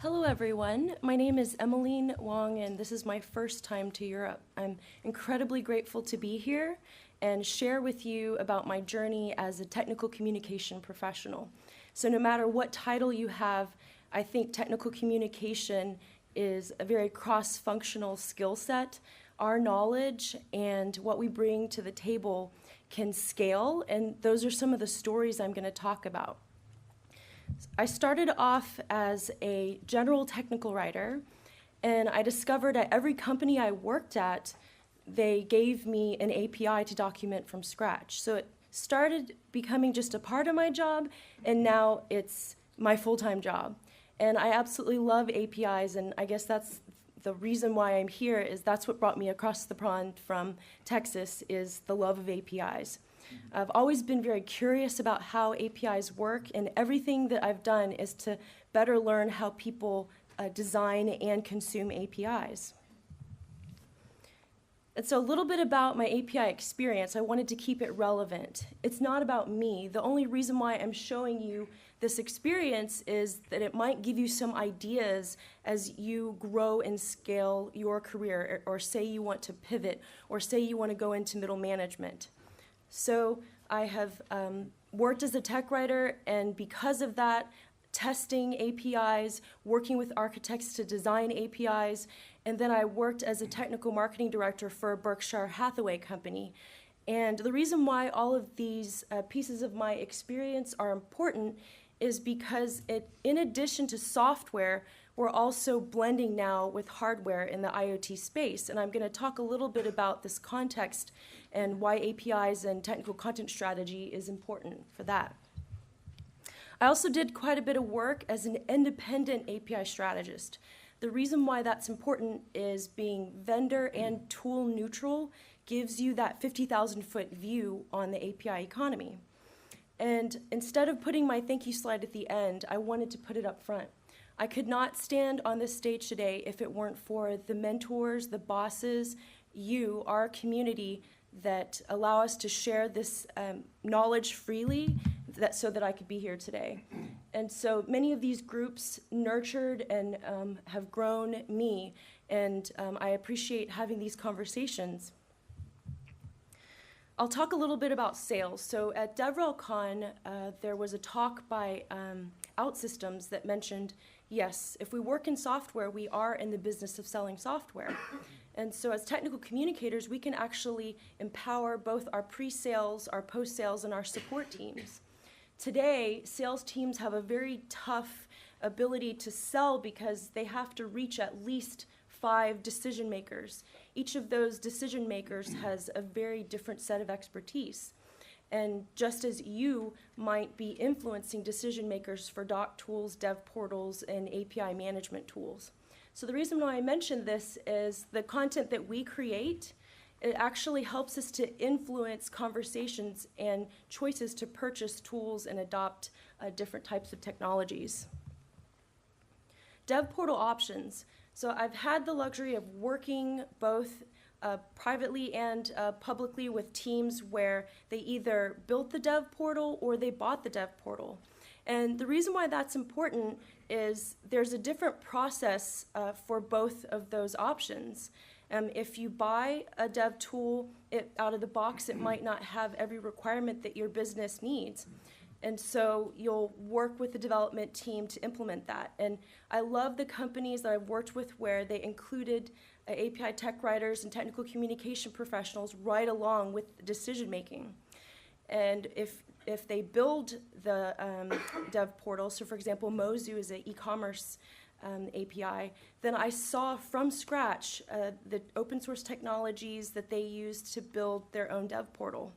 Hello everyone, my name is Emmelyn Wang and this is my first time to Europe. I'm incredibly grateful to be here and share with you about my journey as a technical communication professional. So no matter what title you have, I think technical communication is a very cross-functional skill set. Our knowledge and what we bring to the table can scale, and those are some of the stories I'm going to talk about. I started off as a general technical writer, and I discovered at every company I worked at, they gave me an API to document from scratch. So it started becoming just a part of my job, and now it's my full-time job. And I absolutely love APIs, and I guess that's the reason why I'm here, is that's what brought me across the pond from Texas, is the love of APIs. I've always been very curious about how APIs work, and everything that I've done is to better learn how people design and consume APIs. And so a little bit about my API experience. I wanted to keep it relevant. It's not about me. The only reason why I'm showing you this experience is that it might give you some ideas as you grow and scale your career, or say you want to pivot, or say you want to go into middle management. So I have worked as a tech writer, and because of that, testing APIs, working with architects to design APIs, and then I worked as a technical marketing director for a Berkshire Hathaway company. And the reason why all of these pieces of my experience are important is because in addition to software, we're also blending now with hardware in the IoT space. And I'm going to talk a little bit about this context and why APIs and technical content strategy is important for that. I also did quite a bit of work as an independent API strategist. The reason why that's important is being vendor and tool neutral gives you that 50,000-foot view on the API economy. And instead of putting my thank you slide at the end, I wanted to put it up front. I could not stand on this stage today if it weren't for the mentors, the bosses, you, our community, that allow us to share this knowledge freely so that I could be here today. And so many of these groups nurtured and have grown me, and I appreciate having these conversations. I'll talk a little bit about sales. So at DevRelCon, there was a talk by OutSystems that mentioned, yes, if we work in software, we are in the business of selling software. And so as technical communicators, we can actually empower both our pre-sales, our post-sales, and our support teams. Today, sales teams have a very tough ability to sell because they have to reach at least 5 decision makers. Each of those decision makers has a very different set of expertise. And just as you might be influencing decision makers for doc tools, DevPortals, and API management tools. So the reason why I mention this is the content that we create, it actually helps us to influence conversations and choices to purchase tools and adopt different types of technologies. DevPortal options. So I've had the luxury of working both privately and publicly with teams where they either built the DevPortal or they bought the DevPortal. And the reason why that's important is there's a different process for both of those options. If you buy a dev tool out of the box, it might not have every requirement that your business needs. And so you'll work with the development team to implement that. And I love the companies that I've worked with where they included API tech writers and technical communication professionals right along with decision making. And if they build the dev portal, so for example, Mozu is an e-commerce API, then I saw from scratch the open source technologies that they used to build their own dev portal.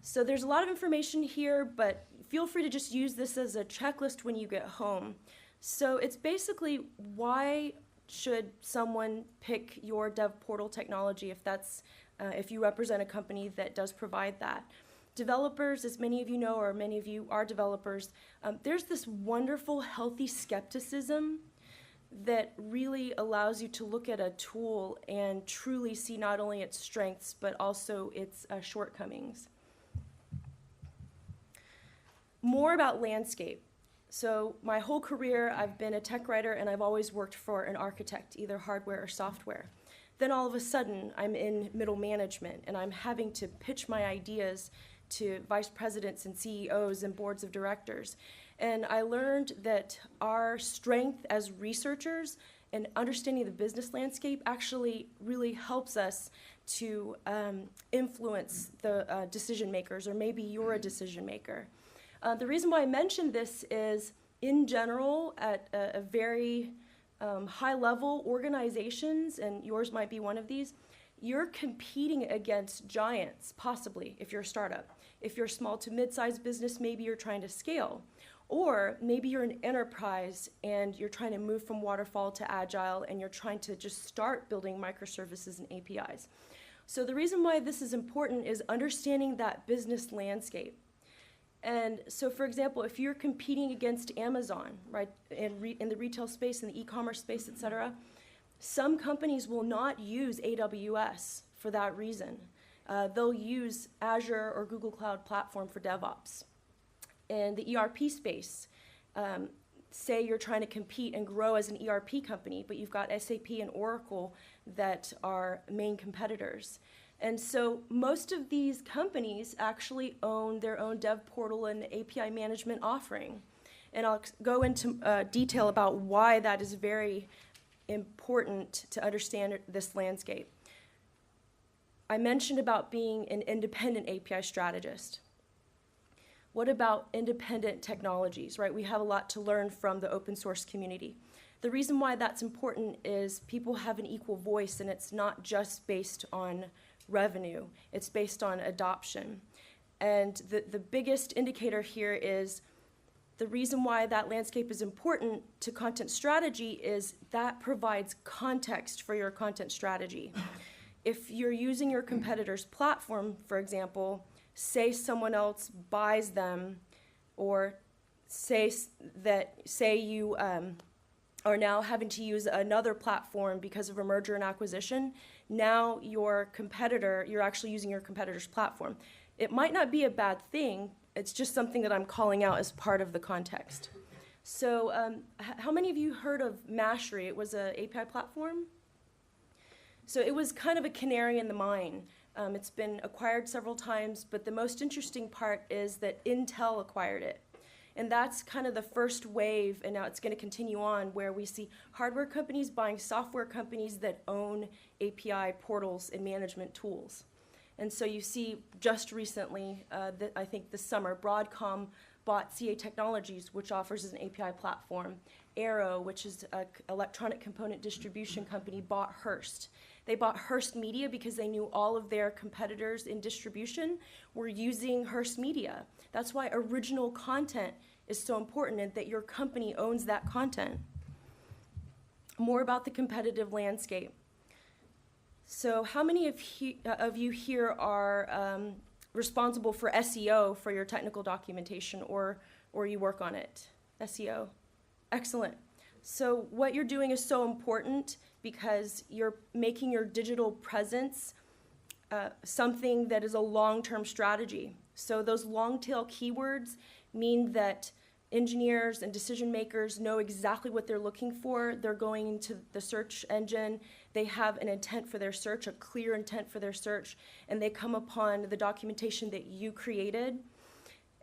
So there's a lot of information here, but feel free to just use this as a checklist when you get home. So it's basically, why should someone pick your dev portal technology if you represent a company that does provide that? Developers, as many of you know, or many of you are developers, there's this wonderful, healthy skepticism that really allows you to look at a tool and truly see not only its strengths, but also its shortcomings. More about landscape. So my whole career, I've been a tech writer, and I've always worked for an architect, either hardware or software. Then all of a sudden, I'm in middle management, and I'm having to pitch my ideas to vice presidents and CEOs and boards of directors. And I learned that our strength as researchers and understanding the business landscape actually really helps us to influence the decision makers, or maybe you're a decision maker. The reason why I mentioned this is, in general, at a very high level, organizations, and yours might be one of these, you're competing against giants, possibly, if you're a startup. If you're a small to mid-sized business, maybe you're trying to scale. Or maybe you're an enterprise and you're trying to move from waterfall to agile, and you're trying to just start building microservices and APIs. So the reason why this is important is understanding that business landscape. And so, for example, if you're competing against Amazon, right, in the retail space, in the e-commerce space, et cetera, some companies will not use AWS for that reason. They'll use Azure or Google Cloud Platform for DevOps. In the ERP space, say you're trying to compete and grow as an ERP company, but you've got SAP and Oracle that are main competitors. And so most of these companies actually own their own DevPortal and API management offering. And I'll go into detail about why that is very important to understand this landscape. I mentioned about being an independent API strategist. What about independent technologies, right? We have a lot to learn from the open source community. The reason why that's important is people have an equal voice, and it's not just based on revenue. It's based on adoption. And the biggest indicator here is the reason why that landscape is important to content strategy is that provides context for your content strategy. If you're using your competitor's platform, for example, say someone else buys them, or say you are now having to use another platform because of a merger and acquisition, now your competitor, you're actually using your competitor's platform. It might not be a bad thing, it's just something that I'm calling out as part of the context. So how many of you heard of Mashery? It was an API platform. So it was kind of a canary in the mine. It's been acquired several times, but the most interesting part is that Intel acquired it. And that's kind of the first wave, and now it's going to continue on, where we see hardware companies buying software companies that own API portals and management tools. And so you see just recently, I think this summer, Broadcom bought CA Technologies, which offers an API platform. Arrow, which is an electronic component distribution company, bought Hearst. They bought Hearst Media because they knew all of their competitors in distribution were using Hearst Media. That's why original content is so important, and that your company owns that content. More about the competitive landscape. So how many of you here are responsible for SEO for your technical documentation, or you work on it? SEO. Excellent. So what you're doing is so important because you're making your digital presence something that is a long-term strategy. So those long-tail keywords mean that engineers and decision makers know exactly what they're looking for. They're going into the search engine. They have an intent for their search, a clear intent for their search, and they come upon the documentation that you created,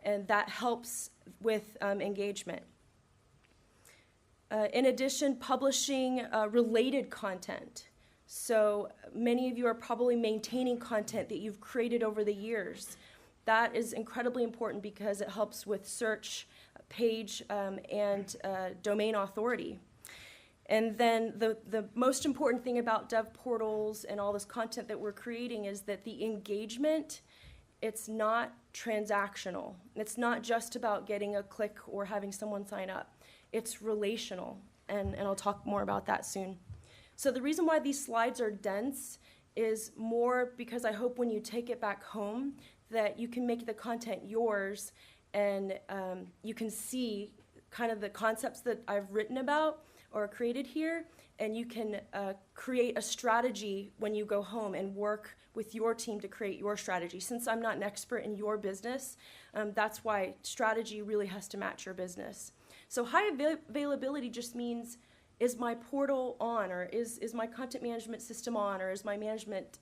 and that helps with engagement. In addition, publishing related content. So many of you are probably maintaining content that you've created over the years. That is incredibly important because it helps with search, page, and domain authority. And then the most important thing about DevPortals and all this content that we're creating is that the engagement, it's not transactional. It's not just about getting a click or having someone sign up. It's relational, and I'll talk more about that soon. So the reason why these slides are dense is more because I hope when you take it back home that you can make the content yours, and you can see kind of the concepts that I've written about or created here, and you can create a strategy when you go home and work with your team to create your strategy. Since I'm not an expert in your business, that's why strategy really has to match your business. So high availability just means, is my portal on, or is my content management system on, or is my management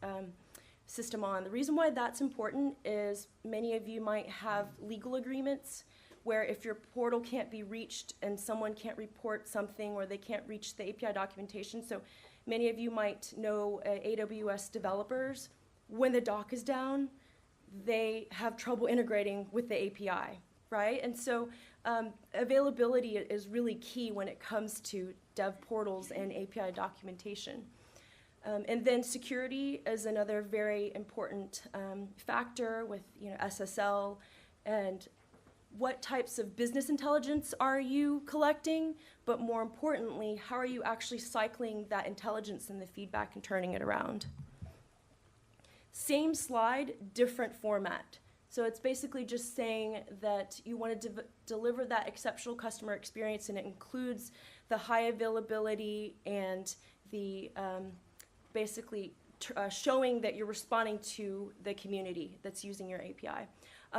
system on? The reason why that's important is many of you might have legal agreements where if your portal can't be reached and someone can't report something, or they can't reach the API documentation. So many of you might know AWS developers. When the doc is down, they have trouble integrating with the API, right? And so availability is really key when it comes to DevPortals and API documentation. And then security is another very important factor with SSL, and what types of business intelligence are you collecting, but more importantly, how are you actually cycling that intelligence and the feedback and turning it around? Same slide, different format. So it's basically just saying that you want to deliver that exceptional customer experience, and it includes the high availability and the basically showing that you're responding to the community that's using your API.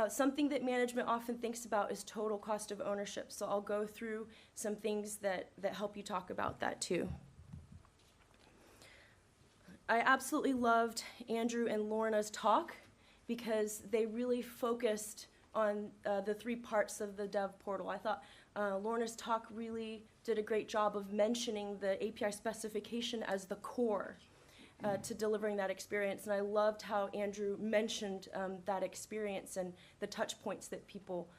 Something that management often thinks about is total cost of ownership. So I'll go through some things that help you talk about that too. I absolutely loved Andrew and Lorna's talk because they really focused on the 3 parts of the Dev Portal. I thought Lorna's talk really did a great job of mentioning the API specification as the core to delivering that experience. And I loved how Andrew mentioned that experience and the touch points that people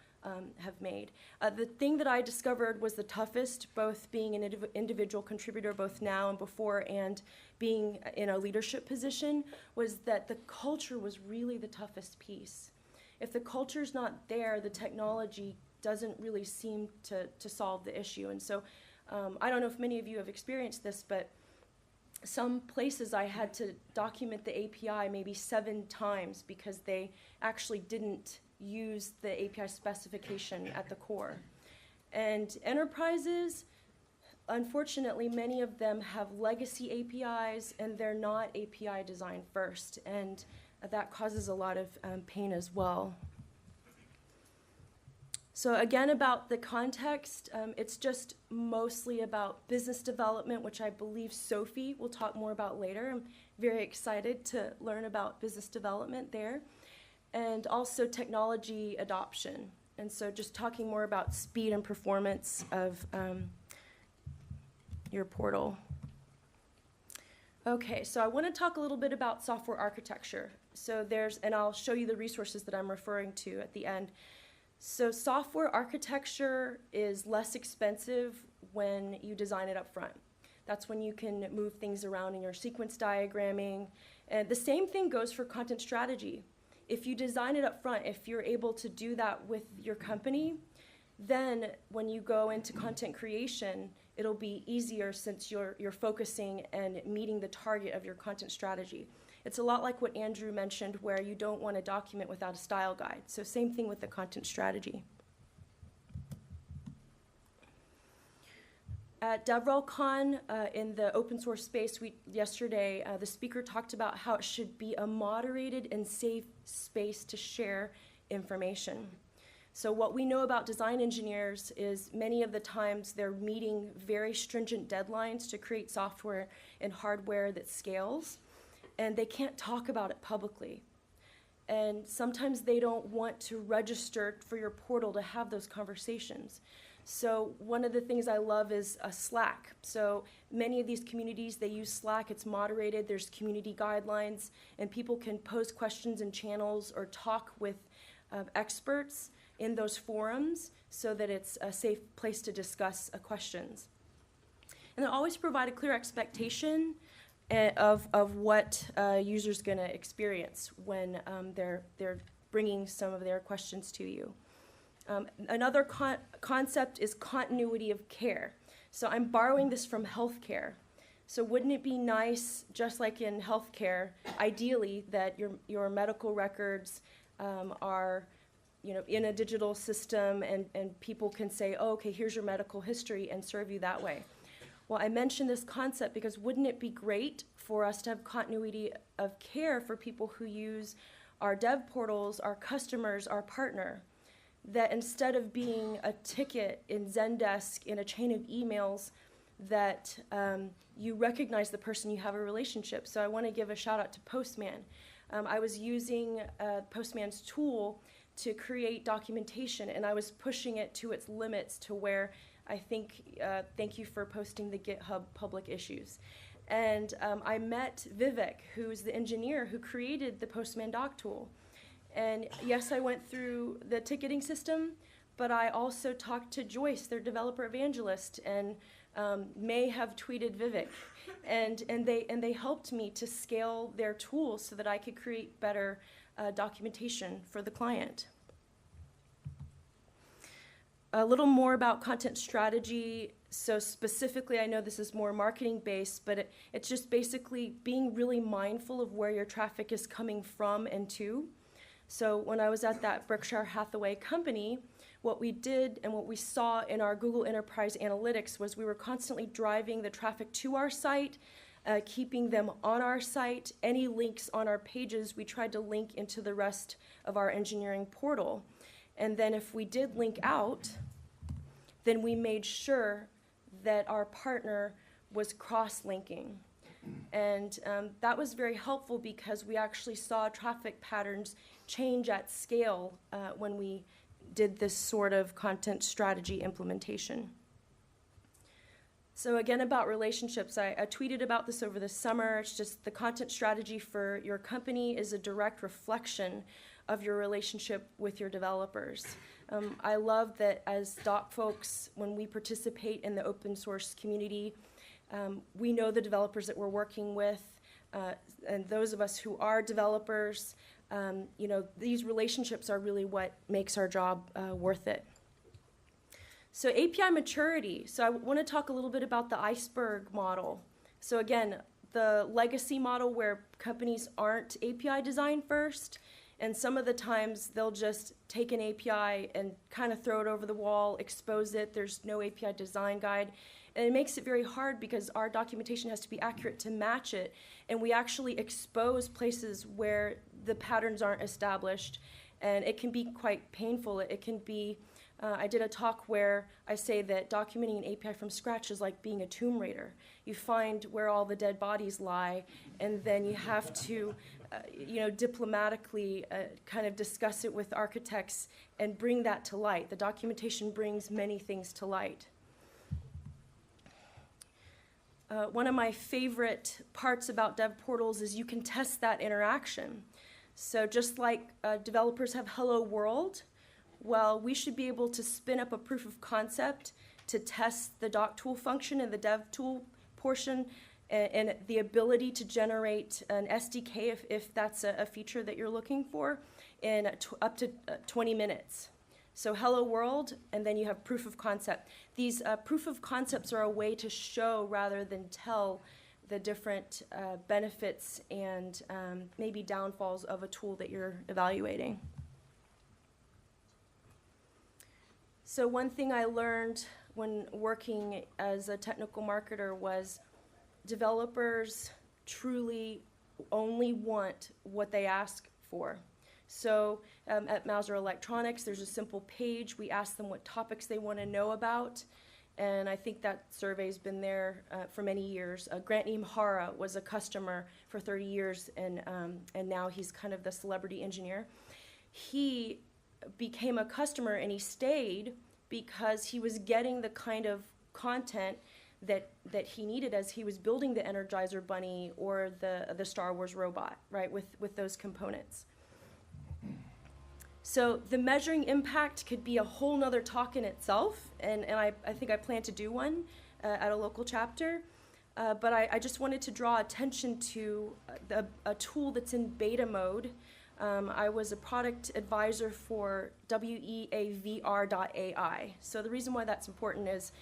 have made. The thing that I discovered was the toughest, both being an individual contributor both now and before, and being in a leadership position, was that the culture was really the toughest piece. If the culture's not there, the technology doesn't really seem to solve the issue. And so I don't know if many of you have experienced this, but some places I had to document the API maybe 7 times because they actually didn't use the API specification at the core. And enterprises, unfortunately, many of them have legacy APIs and they're not API designed first, and that causes a lot of pain as well. So again, about the context, it's just mostly about business development, which I believe Sophie will talk more about later. I'm very excited to learn about business development there. And also technology adoption. And so just talking more about speed and performance of your portal. Okay, so I want to talk a little bit about software architecture. So and I'll show you the resources that I'm referring to at the end. So software architecture is less expensive when you design it up front. That's when you can move things around in your sequence diagramming. And the same thing goes for content strategy. If you design it up front, if you're able to do that with your company, then when you go into content creation, it'll be easier since you're focusing and meeting the target of your content strategy. It's a lot like what Andrew mentioned, where you don't want to document without a style guide. So same thing with the content strategy. At DevRelCon, in the open source space yesterday, the speaker talked about how it should be a moderated and safe space to share information. So what we know about design engineers is many of the times they're meeting very stringent deadlines to create software and hardware that scales, and they can't talk about it publicly. And sometimes they don't want to register for your portal to have those conversations. So one of the things I love is Slack. So many of these communities, they use Slack. It's moderated. There's community guidelines, and people can pose questions in channels or talk with experts in those forums so that it's a safe place to discuss questions. And then always provide a clear expectation of what users going to experience when they're bringing some of their questions to you. Another concept is continuity of care. So I'm borrowing this from healthcare. So wouldn't it be nice, just like in healthcare, ideally that your medical records are in a digital system, and people can say, oh, okay, here's your medical history, and serve you that way. Well, I mentioned this concept because wouldn't it be great for us to have continuity of care for people who use our DevPortals, our customers, our partner? That instead of being a ticket in Zendesk in a chain of emails, that you recognize the person you have a relationship. So I want to give a shout out to Postman. I was using Postman's tool to create documentation, and I was pushing it to its limits to where I think, thank you for posting the GitHub public issues. And I met Vivek, who's the engineer who created the Postman doc tool. And yes, I went through the ticketing system, but I also talked to Joyce, their developer evangelist, and may have tweeted Vivek. And they helped me to scale their tools so that I could create better documentation for the client. A little more about content strategy. So specifically, I know this is more marketing based, but it's just basically being really mindful of where your traffic is coming from and to. So when I was at that Berkshire Hathaway company, what we did and what we saw in our Google Enterprise Analytics was we were constantly driving the traffic to our site, keeping them on our site. Any links on our pages, we tried to link into the rest of our engineering portal. And then if we did link out, then we made sure that our partner was cross-linking. And that was very helpful because we actually saw traffic patterns change at scale when we did this sort of content strategy implementation. So again, about relationships, I tweeted about this over the summer. It's just the content strategy for your company is a direct reflection of your relationship with your developers. I love that as doc folks, when we participate in the open source community, we know the developers that we're working with, and those of us who are developers, these relationships are really what makes our job worth it. So API maturity. So I want to talk a little bit about the Iceberg model. So again, the legacy model where companies aren't API design first, and some of the times they'll just take an API and kind of throw it over the wall, expose it. There's no API design guide. And it makes it very hard because our documentation has to be accurate to match it. And we actually expose places where the patterns aren't established. And it can be quite painful. It can be, I did a talk where I say that documenting an API from scratch is like being a tomb raider. You find where all the dead bodies lie, and then you have to diplomatically kind of discuss it with architects and bring that to light. The documentation brings many things to light. One of my favorite parts about DevPortals is you can test that interaction. So just like developers have Hello World, well, we should be able to spin up a proof of concept to test the doc tool function and the dev tool portion, and the ability to generate an SDK if that's a feature that you're looking for in up to 20 minutes. So hello world, and then you have proof of concept. These proof of concepts are a way to show rather than tell the different benefits and maybe downfalls of a tool that you're evaluating. So one thing I learned when working as a technical marketer was developers truly only want what they ask for. So at Mauser Electronics, there's a simple page. We ask them what topics they want to know about, and I think that survey's been there for many years. Grant Imhara was a customer for 30 years, and now he's kind of the celebrity engineer. He became a customer, and he stayed because he was getting the kind of content that he needed as he was building the Energizer Bunny or the Star Wars robot, right, with those components. So the measuring impact could be a whole nother talk in itself, and I think I plan to do one at a local chapter. But I just wanted to draw attention to a tool that's in beta mode. I was a product advisor for weavr.ai. So the reason why that's important is,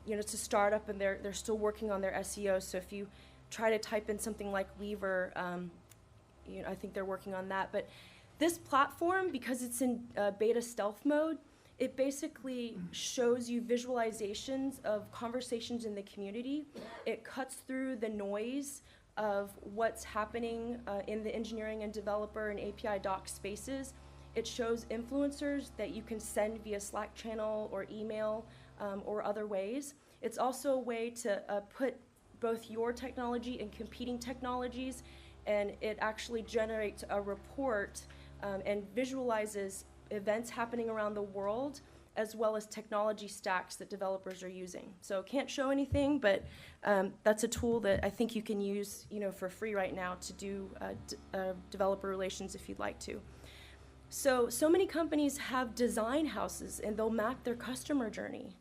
it's a startup and they're still working on their SEO. So if you try to type in something like Weaver, I think they're working on that. But this platform, because it's in beta stealth mode, It basically shows you visualizations of conversations in the community. It cuts through the noise of what's happening in the engineering and developer and API doc spaces. It shows influencers that you can send via Slack channel or email or other ways. It's also a way to put both your technology and competing technologies, and it actually generates a report and visualizes events happening around the world, as well as technology stacks that developers are using. So can't show anything, but that's a tool that I think you can use, for free right now to do developer relations if you'd like to. So many companies have design houses, and they'll map their customer journey.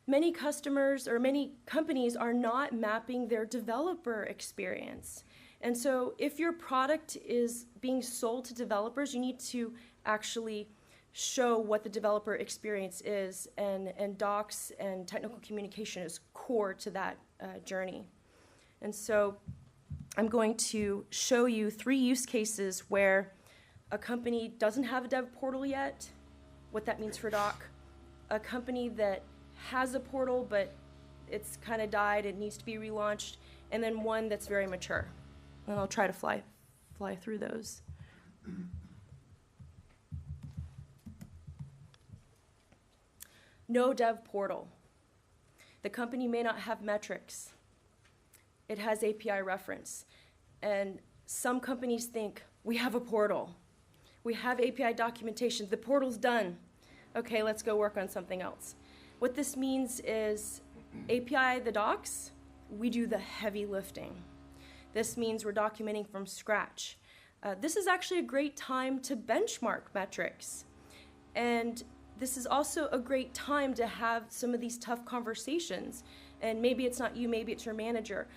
Many customers or many companies are not mapping their developer experience. And so if your product is being sold to developers, you need to actually show what the developer experience is, and docs and technical communication is core to that journey. And so I'm going to show you 3 use cases where a company doesn't have a dev portal yet, what that means for doc, a company that has a portal but it's kind of died, it needs to be relaunched, and then one that's very mature. And I'll try to fly through those. No dev portal. The company may not have metrics. It has API reference. And some companies think, we have a portal. We have API documentation. The portal's done. Okay, let's go work on something else. What this means is API, the docs, we do the heavy lifting. This means we're documenting from scratch. This is actually a great time to benchmark metrics. And this is also a great time to have some of these tough conversations. And maybe it's not you, maybe it's your manager.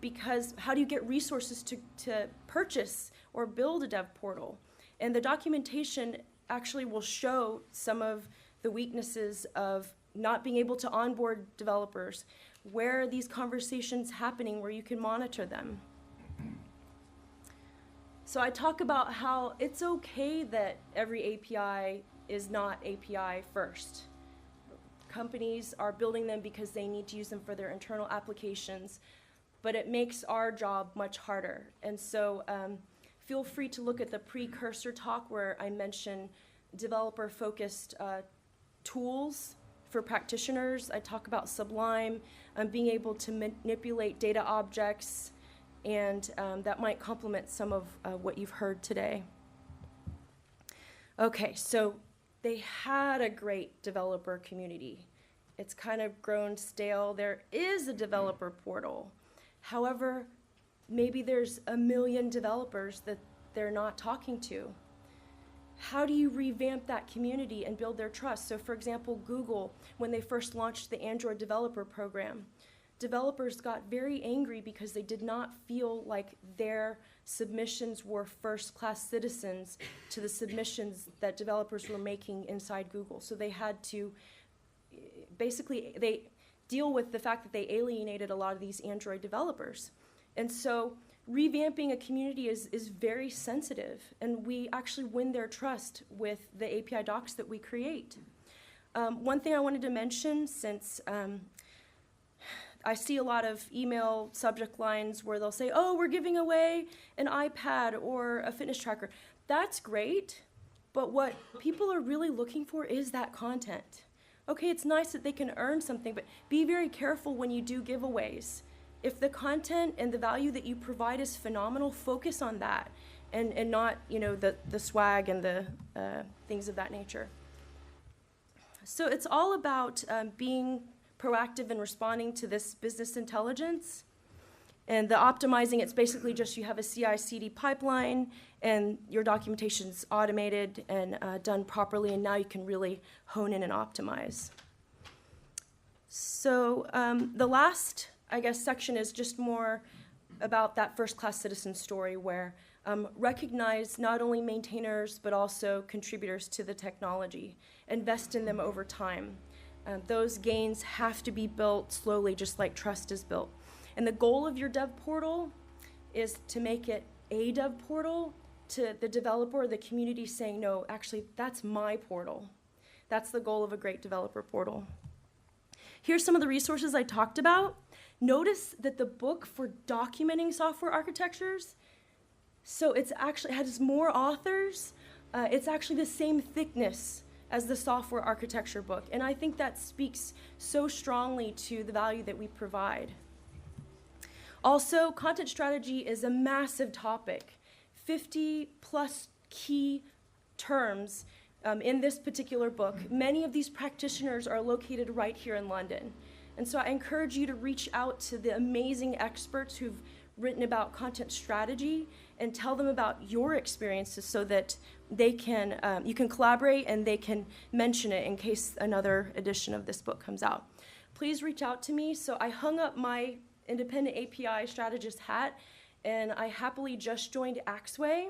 Because how do you get resources to purchase or build a dev portal? And the documentation actually will show some of the weaknesses of not being able to onboard developers. Where are these conversations happening where you can monitor them? So I talk about how it's okay that every API is not API first. Companies are building them because they need to use them for their internal applications, but it makes our job much harder. And so feel free to look at the precursor talk where I mention developer-focused tools for practitioners. I talk about Sublime, being able to manipulate data objects, and that might complement some of what you've heard today. Okay, so they had a great developer community. It's kind of grown stale. There is a developer portal. However, maybe there's 1 million developers that they're not talking to. How do you revamp that community and build their trust? So for example, Google, when they first launched the Android developer program, developers got very angry because they did not feel like their submissions were first-class citizens to the submissions that developers were making inside Google. So they had to, basically, they deal with the fact that they alienated a lot of these Android developers. And so revamping a community is very sensitive, and we actually win their trust with the API docs that we create. One thing I wanted to mention, since I see a lot of email subject lines where they'll say, oh, we're giving away an iPad or a fitness tracker. That's great, but what people are really looking for is that content. Okay, it's nice that they can earn something, but be very careful when you do giveaways. If the content and the value that you provide is phenomenal, focus on that, and not the swag and the things of that nature. So it's all about being proactive and responding to this business intelligence. And the optimizing, it's basically just you have a CI/CD pipeline and your documentation's automated and done properly, and now you can really hone in and optimize. So the last, I guess, section is just more about that first-class citizen story where recognize not only maintainers but also contributors to the technology. Invest in them over time. Those gains have to be built slowly, just like trust is built. And the goal of your dev portal is to make it a dev portal to the developer or the community saying, no, actually, that's my portal. That's the goal of a great developer portal. Here's some of the resources I talked about. Notice that the book for documenting software architectures, so it has more authors. It's actually the same thickness as the software architecture book. And I think that speaks so strongly to the value that we provide. Also, content strategy is a massive topic. 50 plus key terms in this particular book. Many of these practitioners are located right here in London. And so I encourage you to reach out to the amazing experts who've written about content strategy and tell them about your experiences so that they can, you can collaborate and they can mention it in case another edition of this book comes out. Please reach out to me. So I hung up my independent API strategist hat, and I happily just joined Axway,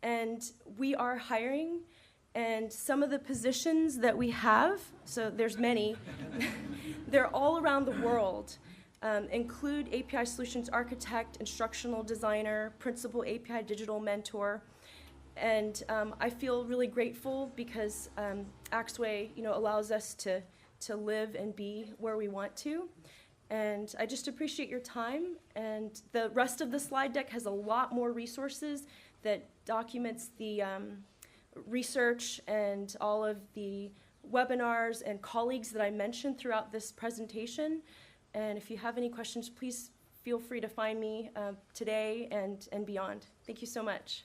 and we are hiring. And some of the positions that we have, so there's many, they're all around the world, include API Solutions Architect, Instructional Designer, Principal API Digital Mentor. And I feel really grateful because Axway, allows us to live and be where we want to. And I just appreciate your time. And the rest of the slide deck has a lot more resources that documents the research and all of the webinars and colleagues that I mentioned throughout this presentation. And if you have any questions, please feel free to find me today and beyond. Thank you so much.